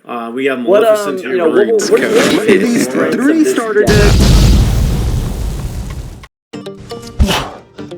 We have Maleficent here. What are these three starter decks?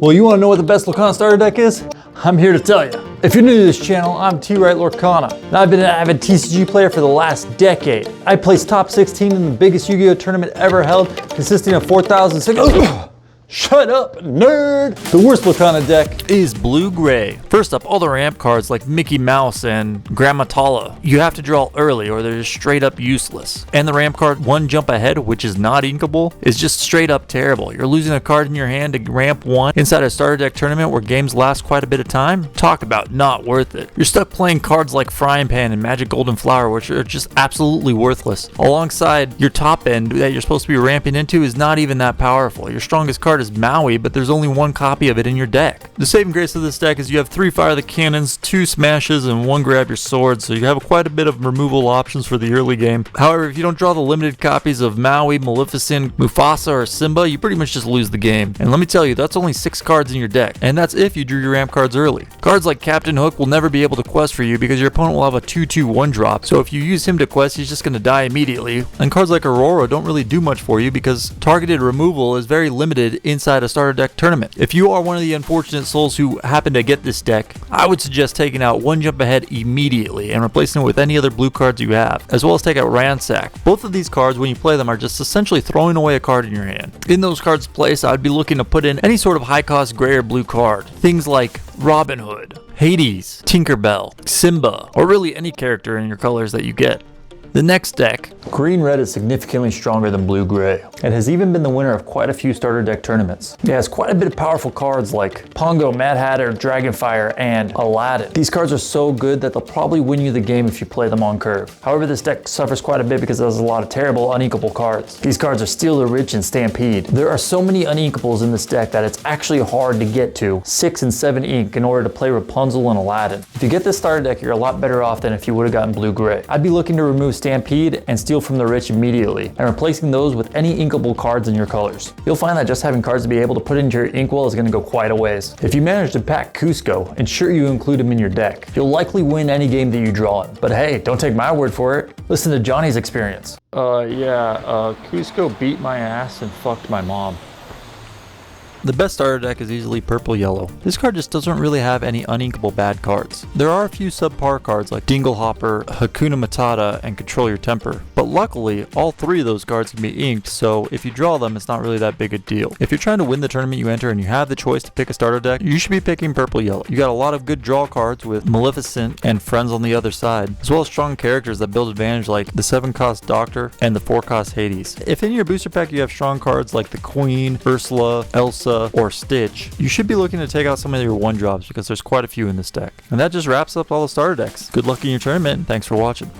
Well, you want to know what the best Lorcana starter deck is? I'm here to tell you. If you're new to this channel, I'm T-Right Lorcana, and I've been an avid TCG player for the last decade. I placed top 16 in the biggest Yu-Gi-Oh tournament ever held, consisting of 4,006. Shut up, nerd! The worst Lorcana deck is blue-gray. First up, all the ramp cards like Mickey Mouse and Grandma Tala, you have to draw early or they're just straight up useless. And the ramp card One Jump Ahead, which is not inkable, is just straight up terrible. You're losing a card in your hand to ramp 1 inside a starter deck tournament where games last quite a bit of time. Talk about not worth it. You're stuck playing cards like Frying Pan and Magic Golden Flower, which are just absolutely worthless. Alongside, your top end that you're supposed to be ramping into is not even that powerful. Your strongest card is Maui, but there's only one copy of it in your deck. The saving grace of this deck is you have 3 Fire the Cannons, 2 Smashes, and 1 Grab Your Sword, so you have quite a bit of removal options for the early game. However, if you don't draw the limited copies of Maui, Maleficent, Mufasa, or Simba, you pretty much just lose the game. And let me tell you, that's only 6 cards in your deck, and that's if you drew your ramp cards early. Cards like Captain Hook will never be able to quest for you because your opponent will have a 2/2 1-drop, so if you use him to quest, he's just going to die immediately. And cards like Aurora don't really do much for you because targeted removal is very limited inside a starter deck tournament. If you are one of the unfortunate souls who happen to get this deck, I would suggest taking out One Jump Ahead immediately and replacing it with any other blue cards you have, as well as take out Ransack. Both of these cards, when you play them, are just essentially throwing away a card in your hand. In those cards' place, I'd be looking to put in any sort of high cost gray or blue card. Things like Robin Hood, Hades, Tinkerbell, Simba, or really any character in your colors that you get. The next deck, green-red, is significantly stronger than blue-gray. It has even been the winner of quite a few starter deck tournaments. It has quite a bit of powerful cards like Pongo, Mad Hatter, Dragonfire, and Aladdin. These cards are so good that they'll probably win you the game if you play them on curve. However, this deck suffers quite a bit because it has a lot of terrible uninkable cards. These cards are Steal the Rich and Stampede. There are so many uninkables in this deck that it's actually hard to get to 6 and 7 ink in order to play Rapunzel and Aladdin. If you get this starter deck, you're a lot better off than if you would have gotten blue-gray. I'd be looking to remove Stampede and Steal from the Rich immediately, and replacing those with any inkable cards in your colors. You'll find that just having cards to be able to put into your inkwell is going to go quite a ways. If you manage to pack Cusco, ensure you include him in your deck. You'll likely win any game that you draw in. But hey, don't take my word for it. Listen to Johnny's experience. Cusco beat my ass and fucked my mom. The best starter deck is easily purple-yellow. This card just doesn't really have any uninkable bad cards. There are a few subpar cards like Dinglehopper, Hakuna Matata, and Control Your Temper, but luckily all 3 of those cards can be inked, so if you draw them, it's not really that big a deal. If you're trying to win the tournament you enter and you have the choice to pick a starter deck, you should be picking purple-yellow. You got a lot of good draw cards with Maleficent and friends on the other side, as well as strong characters that build advantage like the 7-cost Doctor and the 4-cost Hades. If in your booster pack you have strong cards like the Queen, Ursula, Elsa, or Stitch, you should be looking to take out some of your 1-drops because there's quite a few in this deck. And that just wraps up all the starter decks. Good luck in your tournament, and thanks for watching.